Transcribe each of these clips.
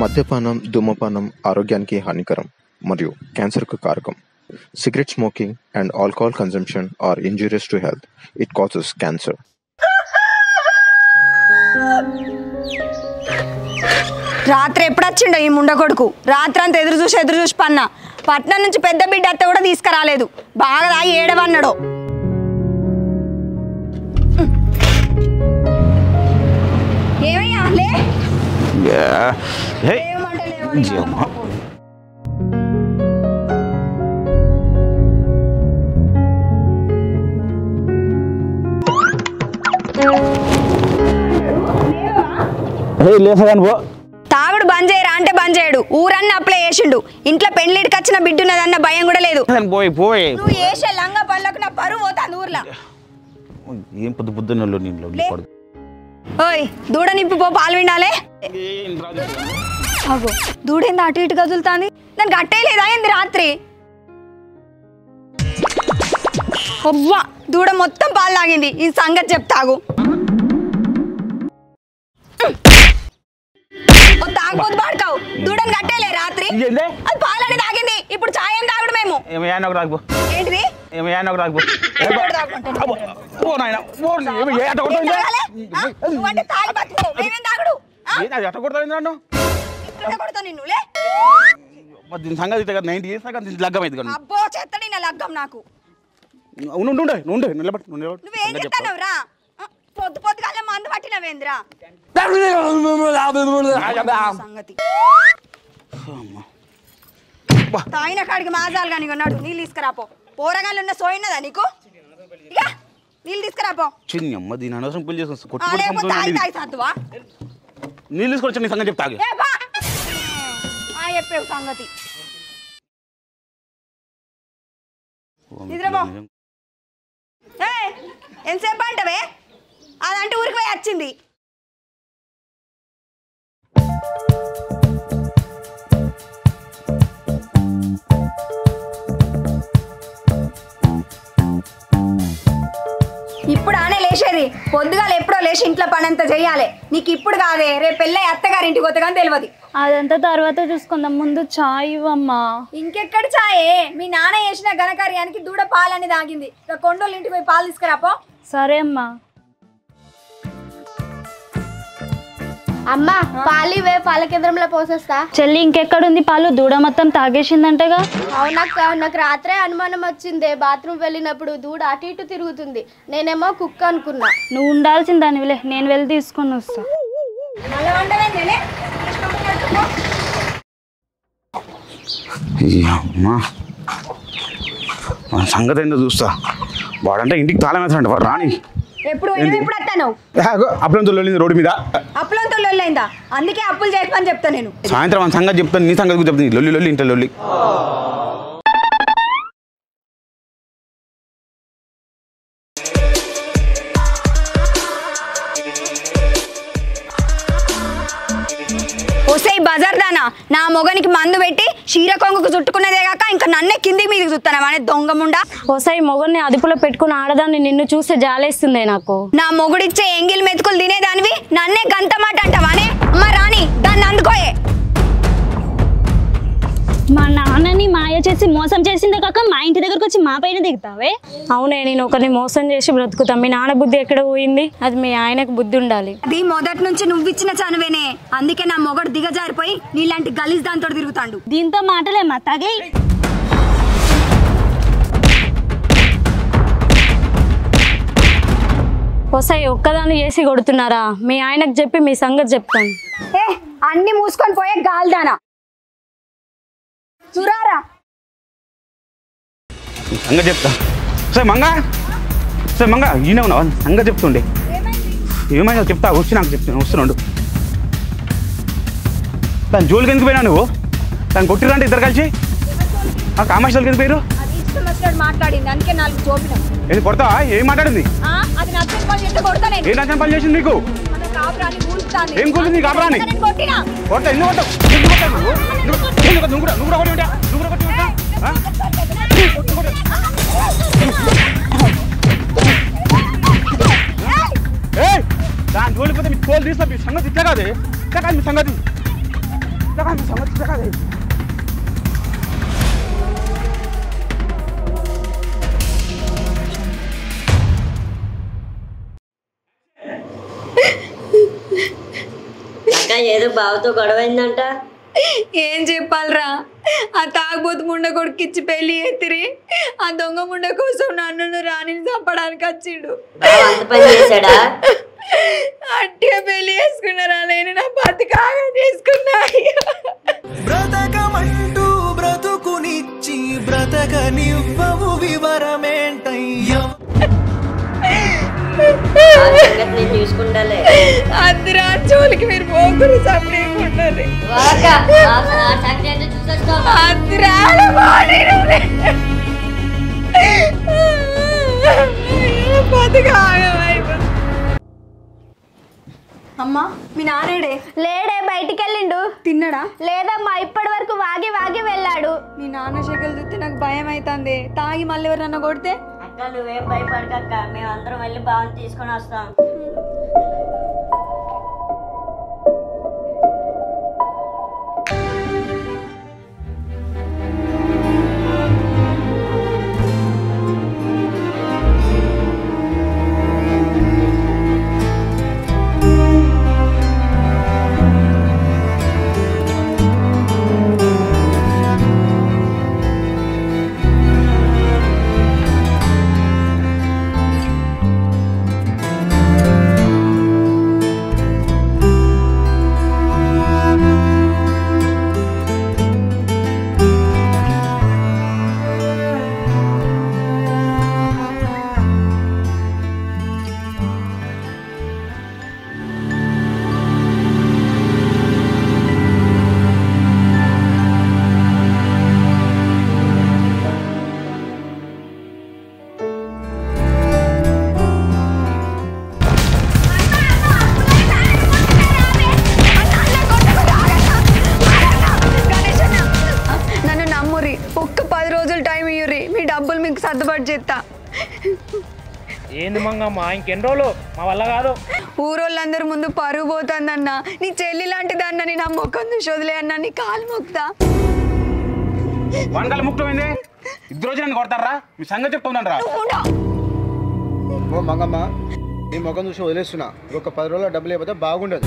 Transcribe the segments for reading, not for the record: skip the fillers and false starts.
మద్యపానం, ధూమపానం ఆరోగ్యానికి హానికరం మరియు క్యాన్సర్కు కారకం. Cigarette smoking and alcohol consumption are injurious to health. It causes cancer. రాత్రి ఎప్పుడు వచ్చిండో ఈ ముండ కొడుకు. రాత్రి అంతా ఎదురు చూసి పన్నా. పట్నం నుంచి పెద్ద బిడ్డ అత్త కూడా తీసుకురాలేదు. బాగా తాగి ఏడవన్నాడు. ఏమయ్యా లే. తాగుడు బంద్ చేయరా అంటే బంద్ చేయడు. ఊరన్న అప్లై చేసిండు. ఇంట్లో పెళ్లిడికి వచ్చిన బిడ్డున్నదన్న భయం కూడా లేదు. నువ్వు చేసే లంగా పనులకు నా పరువు పోతాను ఊర్లో. ఏం పొద్దు పొద్దున్న ఓయ్ దూడ నింపి పో, పాలు విండాలే. అగో దూడేంది అటు ఇటు కదులుతాంది. దానికి అట్టేయలేదా ఏంది రాత్రి? అవ్వా దూడ మొత్తం పాలు తాగింది. ఈ సంగతి చెప్తాగు. తాగపోతు పాడుకావు. దూడని కట్టేలే రాత్రి. అది పాలని తాగింది. ఇప్పుడు చాయ్ ఏం తాగుడు మేము. ఏంటిది? అబ్బో చెత్తడి నా లగ్గం నాకు. నువ్వేం చెప్తావు రా? పొద్దు పొద్దుగాల మందు పట్టినవేంద్రా సంగతి. తాగిన కాడికి మాజాలు కానీ కొన్నాడు. నీళ్ళు తీసుకురాపో. పోరగాళ్ళు ఉన్న సోయినదా నీకు? ఇక నీళ్ళు తీసుకురాపో. నీళ్ళు తీసుకొచ్చి సంగతి చెప్తా. చెప్పేవు సంగతి. నిద్రపో. ఎంతసేపు అంటవే? అదంటే ఊరికి పోయి వచ్చింది. ఇప్పుడు ఆనే లేచేది. పొద్దుగాల ఎప్పుడో లేచి ఇంట్లో పని అంతా చెయ్యాలి. నీకు ఇప్పుడు కాదే, రేపు పెళ్ళి అత్తగారింటికి పోతే కానీ తెలియదు. అదంతా తర్వాత చూసుకుందాం, ముందు చాయ్ ఇవ్వమ్మా. ఇంకెక్కడ చాయే? మీ నాన్న చేసిన ఘనకార్యానికి దూడ పాలని తాగింది. కొండోళ్ళ ఇంటికి పోయి పాలు తీసుకురాపో. సరే అమ్మా. అమ్మా పాలివే, పాల కేంద్రంలో పోసేస్తా. చెల్లి ఇంకెక్కడుంది పాలు? దూడ మొత్తం తాగేసిందంటగా. నాకు రాత్రే అనుమానం వచ్చింది. బాత్రూమ్ వెళ్ళినప్పుడు దూడ అటు ఇటు తిరుగుతుంది. నేనేమో కుక్క అనుకున్నా. నువ్వు ఉండాల్సింది దానివిలే, నేను వెళ్ళి తీసుకొని వస్తా. సంగతి ఏందో చూస్తా. వాడంటే ఇంటికి తాళం వేస్తాడంట. వాడు రాని అప్పులంతో రోడ్డు మీద అప్పులంతో లొల్లైందా? అందుకే అప్పులు చేయమని చెప్తా నేను. సాయంత్రం సంగతి చెప్తాను. నీ సంగతి చెప్తాను. లొల్లి లొల్లి ఇంట్లో లొల్లి. ఒసేయ్ బజార్ దానా, నా మొగనికి మందు పెట్టి చీర కొంగుకు చుట్టుకున్నదే కాక ఇంకా నన్నే కిందికి మీదకి చుట్టానా దొంగముండా. ఒసేయ్ మొగన్ని అదుపులో పెట్టుకుని ఆడదాన్ని నిన్ను చూస్తే జాలేస్తుంది నాకు. నా మొగుడిచ్చే ఎంగిల్ మెతుకులు తినేదానివి నన్నే గంత మాట అంటావానే? అమ్మ రాని దాన్ని అందుకోయే. మా నాన్నని మాయ చేసి మోసం చేసిందే కాక మా ఇంటి దగ్గరకు వచ్చి మా పైన దిగుతావే? అవునే, నేను ఒకరిని మోసం చేసి బ్రతుకుతా. మీ నాన్న బుద్ధి ఎక్కడ పోయింది? అది మీ ఆయనకు బుద్ధి ఉండాలి. అది మొదటి నుంచి నువ్విచ్చిన చనువేనే. అందుకే నా మొగడు దిగజారిపోయి నీలాంటి గలీజ్ దాంతో తిరుగుతాడు. దీంతో మాటలేమా తగి. ఒసాయి ఒక్కదాన్ని చేసి కొడుతున్నారా? మీ ఆయనకు చెప్పి మీ సంగతి చెప్తాను. అన్ని మూసుకొని పోయే గాల్దానా చూరారా. సంగతి చెప్తా. సరే మంగా, సరే మంగా ఈయన ఉన్నావా? సంగతి చెప్తుండే. ఏమైనా చెప్తా. వచ్చి నాకు చెప్తాను. వస్తున్నాడు. దాని జోలికి ఎందుకు పోయినా నువ్వు? దాన్ని కొట్టిరంటే ఇద్దరు కలిసి. ఆ కామాక్షాలకి ఎందుకు పోయారు? మాట్లాడింది అందుకే నాలుగు చూపినా. ఏది కొడతావా? ఏం మాట్లాడింది? ఏ నచ్చిన పని చేసింది నీకు? ఏం కూర్చుంది కాపురాని? కొడతా. ఎందుకు కొట్టావు? నువ్వు కూడా కొట్టి ఉంటా. నువ్వు కూడా కొట్టి ఉంటా. దాని జోలిపోతే మీ తోలు తీస్తా. మీ సంగతి ఇట్లా కాదు. ఇట్లా కాదు మీ సంగతి. ఏదో బావతో గొడవైందంట. ఏం చెప్పాలరా, ఆ తాగుబోతు ముండ కొడుకిచ్చి పెళ్లి ఎత్తిరి. ఆ దొంగ ముండ కోసం నన్ను రాణిని చంపడానికి వచ్చిండు. అట్టిగా పెళ్లి చేసుకున్నారా? నేను నా బతికాగా చేసుకున్నా. బ్రతకమంటూ బ్రతుకునిచ్చి బ్రతకనివ్వవు వివరమేంటయ్యా. చూసుకుంటాలే అందరూ జోలికి మీరు పోకురు, చంపేకుండాలి. అమ్మా మీ నానేడే? లేడే, బయటికి వెళ్ళిండు. తిన్నాడా? లేదమ్మా, ఇప్పటి వరకు వాగి వాగి వెళ్ళాడు. మీ నాన్న శకలు చూస్తే నాకు భయం అవుతుంది. తాగి మళ్ళీ ఎవరన్నా కొడితే? అక్క నువ్వేం భయపడకక్క, మేమందరం వెళ్ళి బావని తీసుకొని వస్తాం. సర్దుబాటు చేస్తా. ఏంది మంగమ్మ, ఇంకెన్ని రోజులు? మా వల్ల కాదు. ఊరోళ్ళందరి ముందు పరుగు పోతుందన్న. నీ చెల్లి లాంటిది అన్న, నీ నా మొక్కను చూసి వదిలే అన్న, నీ కాలు మొక్తా. వంటలు ముఖ్యమైంది. ఇద్దరు రోజు నన్ను కొడతారా? మీ సంగతి చెప్తున్నాను రా. ఓ మంగమ్మ, నీ మొఖం చూసి వదిలేస్తున్నా. ఒక 10 రోజుల డబ్బులు లేకపోతే బాగుండదు.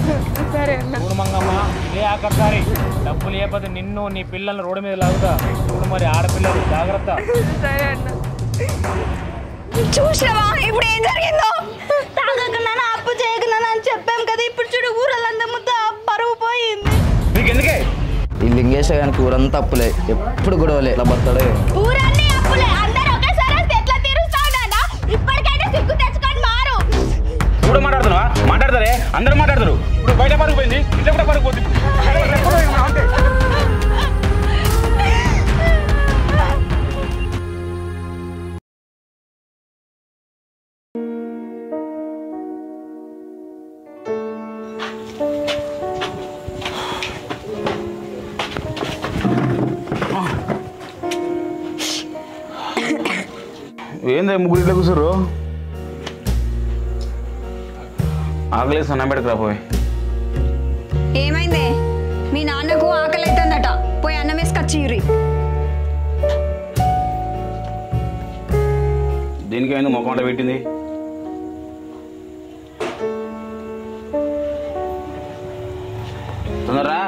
సరే అన్న. చూడు మంగమ్మ, ఇదే ఆఖరిసారి. డబ్బులు లేకపోతే నిన్ను నీ పిల్లల్ని రోడ్డు మీద లాగుతా. చూడు మరి ఆడపిల్లలు జాగ్రత్త. సరే అన్న. చూసావా ఇప్పుడు ఏం జరిగిందో? తాగకున్నా, అప్పు చేయకున్నా అని చెప్పాం కదా. ఇప్పుడు చూడు ఊరలందరి ముందు పరువు పోయింది. నీకెందుకే? ఈ లింగేశ గారికి ఊరంతా అప్పులే, ఎప్పుడు గొడవలే. ఇలా బతాడే ఊరన్నీ అప్పులే. అందరూ ఒకేసారి వస్తే ఎట్లా తీరుస్తావు నాన్న? ఇప్పటికైనా సిగ్గు తెచ్చుకొని మారు. ఇప్పుడు మాట్లాడుతున్నావా? మాట్లాడతారే, అందరూ మాట్లాడతారు. ఇప్పుడు బయట పరుగు పోయింది, ఇంట్లో కూడా పరుగు పోతుంది. అంతే. ఏంది ముగ్గురు ఇట్లా కూర్చోరు? ఆకలేసి అన్నం పెడకరా పోయి. ఏమైంది? మీ నాన్నకు ఆకలి అవుతుందట, పోయి అన్నం వేసుకొచ్చిర్రి. దీనికి ఏంది ముఖం అంట పెట్టింది? తొందరరా.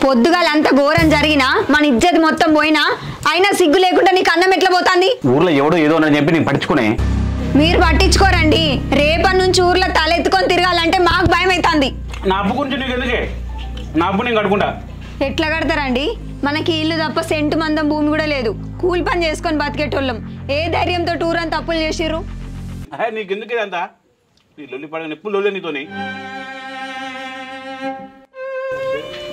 పొద్దుగాలంత ఘోరం జరిగినా, మన ఇజ్జత్ మొత్తం పోయినా, అయినా సిగ్గు లేకుండా నీకు అన్నం ఎట్లా పోతుంది? ఊర్లో ఎవడో ఏదో అని చెప్పి నేను పట్టించుకునే. మీరు పట్టించుకోరండి. రేపటి నుంచి ఊర్లో తలెత్తుకొని తిరగాలంటే మాకు భయం అవుతుంది. నా అప్పు గురించి నీకు ఎందుకే? నా అప్పు నేను కట్టుకుంటా. ఎట్లా కడతారండి? మనకి ఇల్లు తప్ప సెంటు మందం భూమి కూడా లేదు. కూలి పని చేసుకొని బతికేటోళ్ళం. ఏ ధైర్యంతో టూర్ అంతా అప్పులు చేసిర్రు? నీకెందుకు ఇదంతా? నీ లొల్లి పడగా ఎప్పుడు లొల్లి నీతోని.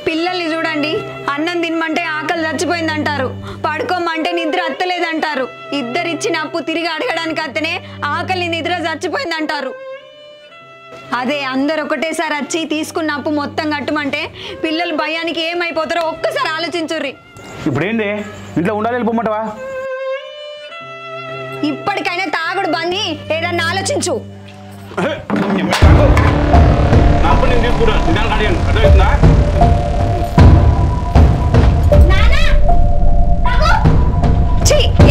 పిల్లల్ని చూడండి, అన్నం తినమంటే ఆకలి చచ్చిపోయిందంటారు, పడుకోమంటే నిద్ర అత్తలేదంటారు. ఇద్దరిచ్చిన అప్పు తిరిగి అడగడానికి అత్తనే ఆకలి నిద్ర చచ్చిపోయిందంటారు. అదే అందరు ఒకటేసారి వచ్చి తీసుకున్న అప్పు మొత్తం కట్టమంటే పిల్లలు భయానికి ఏమైపోతారో ఒక్కసారి ఆలోచించుర్రి. ఇప్పుడేంది? ఇంట్లో ఉండాలి, వెళ్ళిపోమంటావా? ఇప్పటికైనా తాగుడు బంది, ఏదన్నా ఆలోచించు. నా అప్పు నేను తీసుకుంటా నిదానికి అడిగాను అర్థమవుతుందా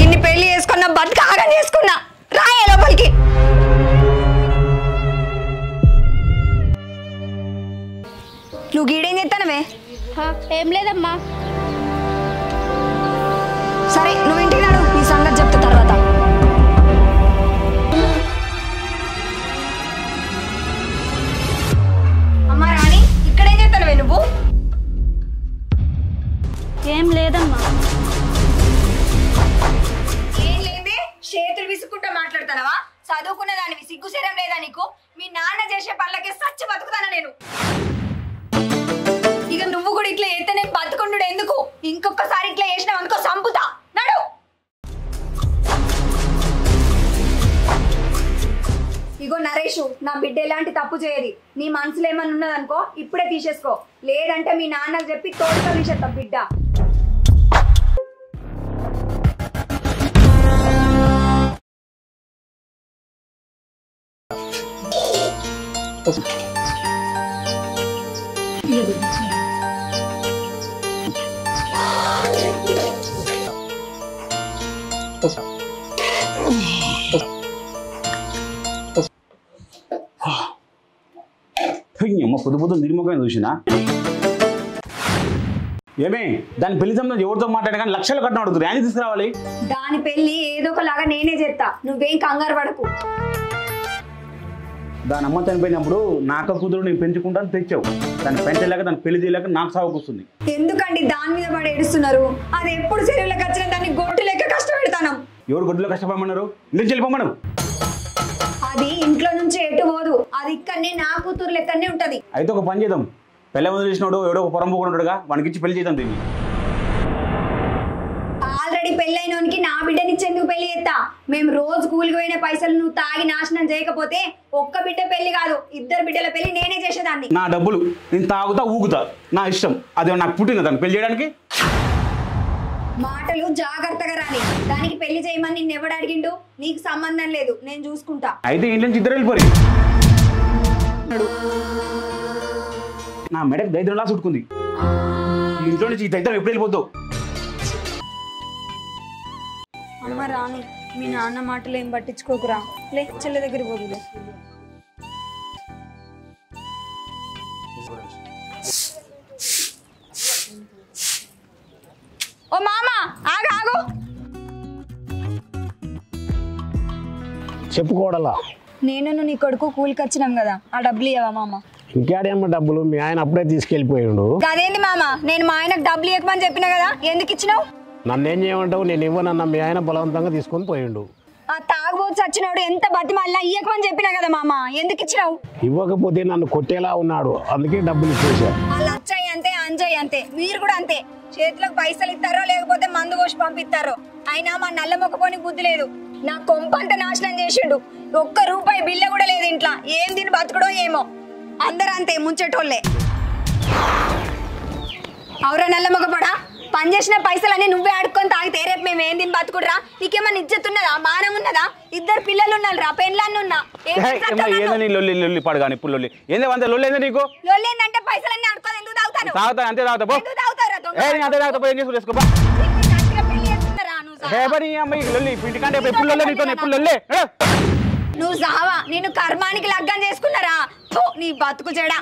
ఇన్ని పెళ్లి చేసుకున్నా బతుక ఆగం చేసుకున్నా రాయ లోపలికి. నువ్వు గీడేం చేస్తానవే? ఏం లేదమ్మా. సరే నువ్వు ఇంటికి నాడు, నీ సంగతి చెప్తా తర్వాత. అమ్మా రాణి, ఇక్కడేం చేస్తానవే నువ్వు? ఏం లేదమ్మా. ఏం లేదే, చేతులు విసుక్కుంటా మాట్లాడతానవా? చదువుకున్న దానివి సిగ్గు శరం లేదా నీకు? మీ నాన్న చేసే పనులకే సచ్చి బతుకుతానా నేను? ఇక నువ్వు కూడా ఇట్లా అయితే నేను బతుకుండు ఎందుకు? ఇంకొకసారి ఇట్లా చేసినావు అనుకో సంపుతా. నడు. ఇగో నరేష్, నా బిడ్డ ఎలాంటి తప్పు చేయది. నీ మనసులో ఏమన్నా ఉన్నదనుకో ఇప్పుడే తీసేసుకో, లేదంటే మీ నాన్నకు చెప్పి తోడుగా తీసేస్తా బిడ్డ. అమ్మ పొద్దు పొద్దు నిర్ముఖం చూసినా ఏమే దాని పెళ్లి సంబంధం ఎవరితో మాట్లాడే కానీ లక్షలు కట్టిన అడుగుతారు ఆయన తీసుకురావాలి. దాని పెళ్లి ఏదో ఒకలాగా నేనే చేస్తా, నువ్వేం కంగారు పడకు. దాని అమ్మ చనిపోయినప్పుడు నాక కూతురు నేను పెంచుకుంటాను తెచ్చావు, దాన్ని పెంచలేక దాన్ని పెళ్లి చేయలేక నాకు సాగుకొస్తుంది. ఎందుకండి దాని మీద పడి ఏడుస్తున్నారు? అది ఎప్పుడు చెరువులకు వచ్చిన దాన్ని గొడ్డు లెక్క కష్టపెడతాను. ఎవరు గొడ్డులో కష్టపడమన్నారు? ఇంటికి వెళ్ళిపోమను. అది ఇంట్లో నుంచి ఎటు పోదు, అది ఇక్కడనే నా కూతురు లెక్కనే ఉంటది. అయితే ఒక పని చేద్దాం, పెళ్ళ ముందు చేసినాడు ఎవడో ఒక పొరం పోకుండా వానికి ఇచ్చి పెళ్లి చేద్దాం. దీన్ని ఆల్రెడీ పెళ్ళైనోనికి నా బిడ్డనిచ్చేందుకు పెళ్లి చేస్తా? మేము రోజు కూలికి పోయిన పైసలు నువ్వు తాగి నాశనం చేయకపోతే ఒక్క బిడ్డ పెళ్లి కాదు, ఇద్దరు బిడ్డల పెళ్లి నేనే చేసేదాన్ని. నా డబ్బులు నేను తాగుతా ఊగుతా, నా ఇష్టం. అదే నాకు పుట్టింది దాన్ని పెళ్లి చేయడానికి. మాటలు జాగ్రత్తగా రాని. దానికి పెళ్లి చేయమని నిన్ను ఎవడు అడిగిండు? నీకు సంబంధం లేదు, నేను చూసుకుంటా. అయితే ఇంట్లో నుంచి ఇద్దరు వెళ్ళిపోయి. నా మెడకు దైద్రంలా చుట్టుకుంది. ఇంట్లో నుంచి ఈ దైద్రం ఎప్పుడు వెళ్ళిపోతావు? అమ్మ రాని, మీ నాన్న మాటలు ఏం పట్టించుకోకురా. లే చెల్లె దగ్గర పోదులే. ఓ మామ ఆగు ఆగు. చెప్పుకోవడలా నేను నీ కొడుకు కూలికి వచ్చినాం కదా, ఆ డబ్బులు ఇవ్వవా మామ? ఇంకేడేమో డబ్బులు మీ ఆయన అప్పుడే తీసుకెళ్ళిపోయాడు. అదేంటి మామ, నేను మా ఆయనకు డబ్బులు ఇవ్వకమని చెప్పినా కదా, ఎందుకు ఇచ్చినావు? నన్నేం చేయమంటావు? నేను ఇవ్వనన్నా మీ ఆయన బలవంతంగా తీసుకొని పోయిండు. ఆ తాగుబోతు చచ్చినోడు ఎంత బతిమాలినా ఇవ్వకమని చెప్పినా కదా మామ, ఎందుకు ఇచ్చినావు? ఇవ్వకపోతే నన్ను కొట్టేలా ఉన్నాడు, అందుకే డబ్బులు ఇచ్చేసా. వాళ్ళు అచ్చయ్య అంతే, అంజయ్య అంతే, మీరు కూడా అంతే. చేతిలోకి పైసలు ఇస్తారో లేకపోతే మందు కోసి పంపిస్తారో. అయినా మా నల్ల మొక్కపోని బుద్ధి లేదు. నా కొంపంతా నాశనం చేసిండు. ఒక్క రూపాయి బిల్ల కూడా లేదు ఇంట్లో. ఏం తిని బతుకుడో ఏమో. అందరూ అంతే, ముంచెటోళ్ళే. అవురా నల్ల మొక్కపోడా, పని చేసిన పైసలన్నీ నువ్వే ఆడుకొని తాగితే రేపు మేము ఏం తిని బతుకుడురా? నీకేమన్నా ఇజ్జత్ ఉన్నదా? మానం ఉన్నదా? ఇద్దరు పిల్లలు ఉన్నారు రా, పెళ్ళాన్ని ఉన్నా. పడగాని ఇప్పుడు లొల్లి ఏందే వంద లొల్లి ఏందే నీకు? లొల్లి ఏంటంటే పైసలన్నీ ఆడుకొని ఎందుకు తాగుతాను? తాగుతా అంతే తాగుతా పో. ఎందుకు తాగుతారా దొంగ? అంతే తాగుతా పో. ఏం చేసి వేసుకో నువ్వు సావా, నేను కర్మానికి లగ్గం చేసుకున్నారా? నీ బతుకు చెడా.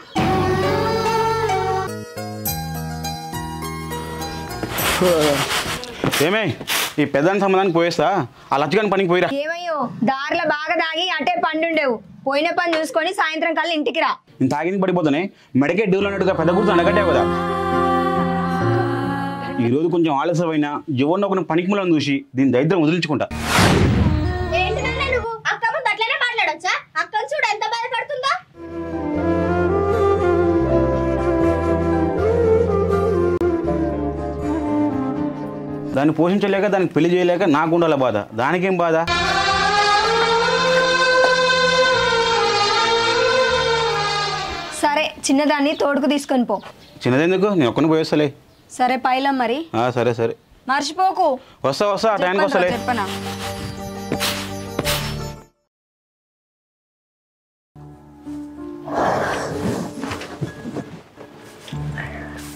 ఏమే ఈ పెద్దని సంబంధానికి పోయేస్తా, ఆ లచ్చగాని పనికి పోయిరా. ఏమయ్యో, దారిలో బాగా తాగి అటే పండుండేవు. పోయిన పని చూసుకొని సాయంత్రం కల్లా ఇంటికి రా. నేను తాగింది పడిపోతానే, మెడకే డ్యూలు అన్నట్టుగా పెద్ద కూర్చొని అడగట్టావు కదా. ఈ రోజు కొంచెం ఆలస్యమైన జీవన్ ఒక పనికి మూలను చూసి దీని దరిద్రం వదిలించుకుంటా. అక్క ముందు అట్లనే మాట్లాడొచ్చా? అక్కను చూడు ఎంత బాధపడుతుందో. దాన్ని పోషించలేక, దానికి పెళ్లి చేయలేక నాకు ఉండాల బాధ. దానికేం బాధ? సరే చిన్నదాన్ని తోడుకు తీసుకొని పో. చిన్నదెందుకు, నేను ఒక్కని పోయేస్తలే. సరే పైలం మరి. సరే సరే మర్చిపోకు. వస్తా ఆ టైంకి వస్తలే.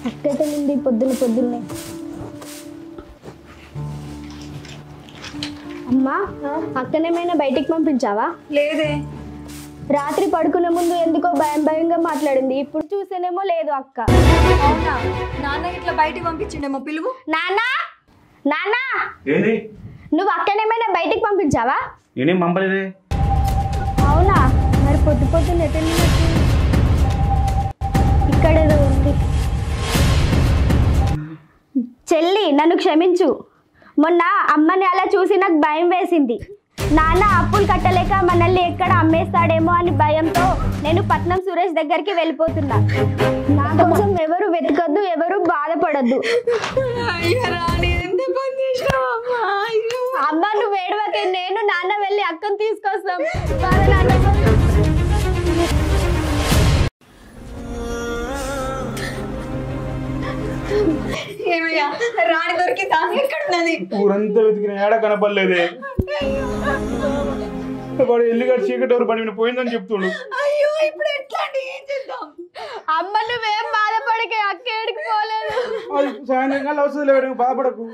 అక్కటలింది పొద్దున్నే. అమ్మా, అక్కనేమైనా బయటికి పంపించావా? లేదే. రాత్రి పడుకునే ముందు ఎందుకో భయంగా మాట్లాడింది. ఇప్పుడు చూసేనేమో లేదు అక్క. అవునా? నాన్న ఇట్లా బయటికి పంపించిండేమో. పిలువు. నాన్నా, నువ్వు అక్కనేమైనా బయటికి పంపించావా? నేనేం పంపలేదే. అవునా? మరి పొద్దున్న ఇక్కడేదో ఉంది. చెల్లి, నన్ను క్షమించు. మొన్న అమ్మని అలా చూసి నాకు భయం వేసింది. నాన్న అప్పులు కట్టలేక మనల్ని ఎక్కడ అమ్మేస్తాడేమో అని భయంతో నేను పట్నం సురేష్ దగ్గరికి వెళ్ళిపోతున్నా. నా కోసం ఎవరు వెతకద్దు, ఎవరు బాధపడద్దు. అమ్మ, నువ్వు ఏడవకే. నేను నాన్న వెళ్ళి అక్కను తీసుకొస్తాం. ఏమయ్యా, రాణి దొరికిందా? ఎక్కడున్నది? ఊరంతా వెతికిన ఏడ కనపడలేదే. వాడు ఎల్లిగడ్డ చీకటి ఎవరు పని పోయిందని చెప్తుడు. అయ్యో, ఇప్పుడు ఎట్లా అండి? ఏం చేద్దాం? అమ్మ, నువ్వేం బాధపడకే. అక్క ఏడికి పోలేదు. అది సాయంత్రం కల్లా వస్తుంది. లేడు, బాధపడకు.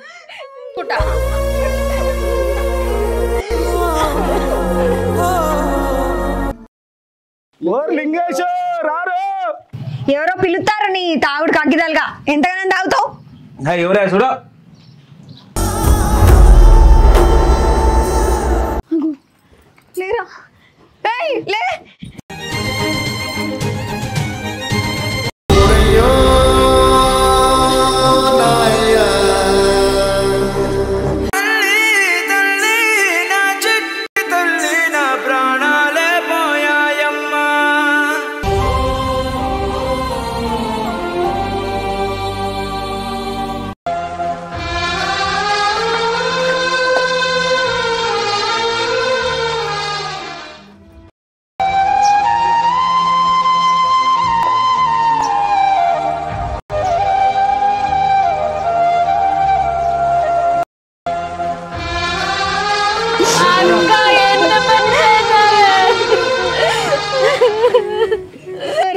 ఎవరో పిలుస్తారు నీ తాగుడు కగ్గిదాలుగా. ఎంతగానో తాగుతావు? ఎవరా చూడ. లేరా? లే.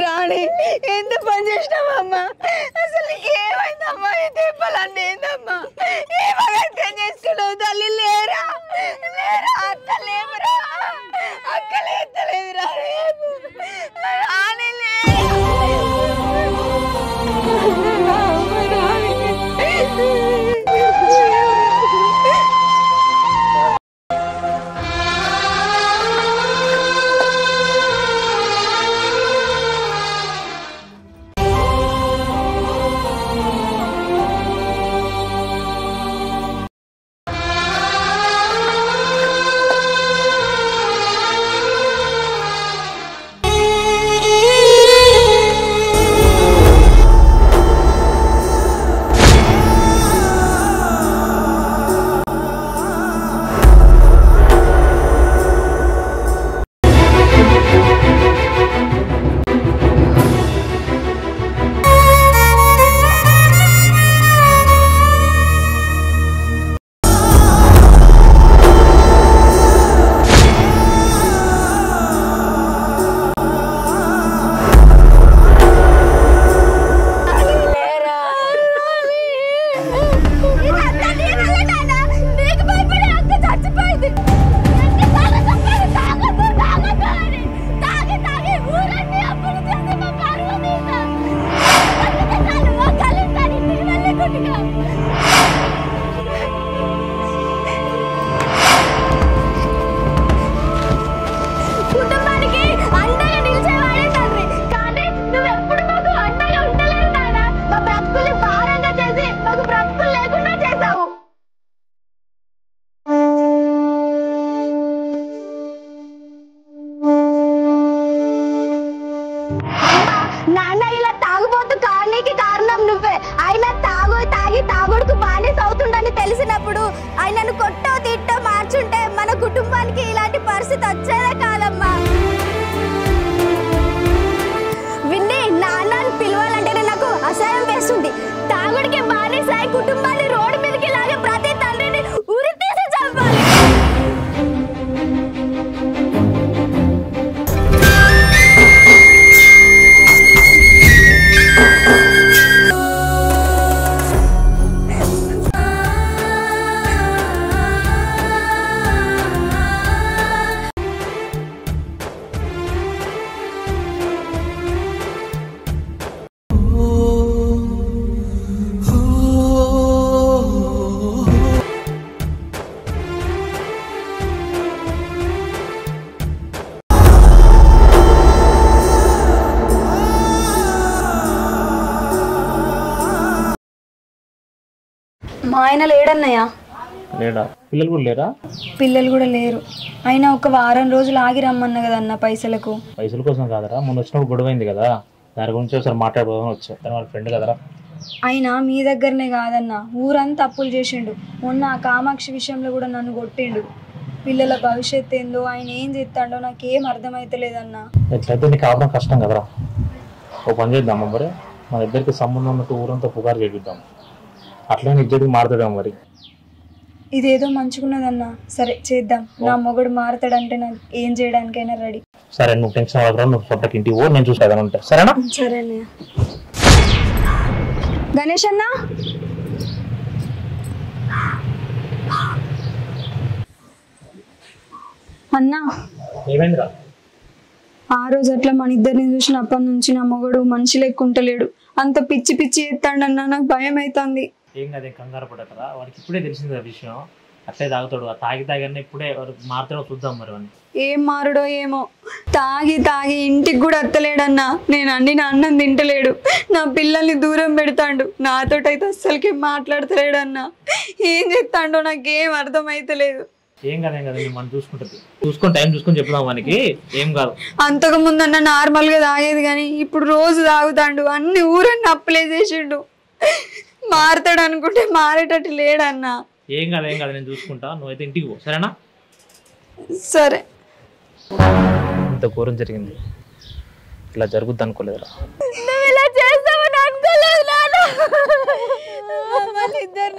రాణి, ఎంత పని చేసినావమ్మా? అసలు ఏమైందమ్మా? ఈ దెబ్బలన్నీ ఏందమ్మా? ఏమగర్థం చేసుకున్నావు తల్లి? లేరా? అత్త లేవురా? అక్కలే ఎత్తలేదురా? రాణి నాన్న ఇలా తాగుబోతు కారణీకి కారణం నువ్వే. ఆయన తాగి తాగుడుకు బానిస అవుతుండని తెలిసినప్పుడు ఆయనను కొట్టో తిట్టో మార్చుంటే మన కుటుంబానికి ఇలాంటి పరిస్థితి వచ్చేదే కాదమ్మా. విన్ని, నాన్నని పిలవాలంటేనే నాకు అసహ్యం వేస్తుంది. తాగుడికి బానిస కుటుంబాన్ని రోడ్డు మీదకి లాగే ప్రతి తండ్రిని ఉరి తీసి చంపాలి. మా ఆయన లేడన్నయ్య. లేడా? పిల్లలు కూడా లేరా? పిల్లలు కూడా లేరు. అయినా ఒక వారం రోజులు ఆగి రమ్మన్నా కదన్న పైసలకు. పైసల కోసం కాదరా, మొన్న వచ్చినప్పుడు గొడవ అయింది కదా, దాని గురించి ఒకసారి మాట్లాడబోదని వచ్చా. తన వాళ్ళ ఫ్రెండ్ కదరా. అయినా మీ దగ్గరనే కాదన్న, ఊరంతా అప్పులు చేసిండు. మొన్న ఆ కామాక్షి విషయంలో కూడా నన్ను కొట్టిండు. పిల్లల భవిష్యత్తు ఏందో ఆయన ఏం చేస్తాడో నాకేం అర్థమైతలేదన్నా. ఎట్లయితే నీకు ఆపడం కష్టం కదరా. ఓ పని చేద్దాం మరి, మన ఇద్దరికి సంబంధం ఉన్నట్టు ఊరంతా పుకారు చేపిద్దాం. అట్లనే ఇద్దరికి మారుతాడేమో మరి. ఇదేదో మంచుకున్నదన్నా. సరే చేద్దాం. నా మొగుడు మారతాడంటే నాకు ఏం చేయడానికైనా రెడీ. సరే నువ్వు టెన్షన్ అవ్వకరా, నువ్వు పొట్టకి ఇంటికి పో, నేను చూసేదాన్ని ఉంటా. సరేనా? సరే అన్నయ్య. గణేష్ అన్న, అన్నా ఏమైందిరా? ఆ రోజు అట్లా మన ఇద్దరిని చూసినప్పటి నుంచి నా మొగుడు మనిషి లెక్కుంటలేడు. అంత పిచ్చి పిచ్చి ఎత్తాడన్నా, నాకు భయం అవుతుంది. ఏం కదే కంగారు పడకరా, వాడికి ఇప్పుడే తెలిసింది ఆ విషయం. అట్లే తాగుతాడు, ఆ తాగిన ఇప్పుడే మారుతాడో చూద్దాం మరి. వాడిని ఏం మారుడో ఏమో, తాగి ఇంటికి కూడా అత్తలేడన్నా. నేను అండిన అన్నం తింటలేడు, నా పిల్లల్ని దూరం పెడతాడు, నాతోటైతే అస్సలకి మాట్లాడతలేడన్నా. ఏం చెప్తాడో నాకేం అర్థమైతలేదు. ఏం కదా మనం చూసుకొని టైం చూసుకొని చెప్దాం మనకి, ఏం కాదు. అంతకు ముందన్న నార్మల్ గా తాగేది కానీ ఇప్పుడు రోజు తాగుతాడు. అన్ని ఊరన్నీ అప్లై చేసిండు. మారుతాడు అనుకుంటే మారేటట్టు లేడన్నా. ఏం కాదు నేను చూసుకుంటా, నువ్వైతే ఇంటికి పో. సరేనా? సరే. ఇంత ఘోరం జరిగింది, ఇలా జరుగుద్ది అనుకోలేదురా. ఇద్దరు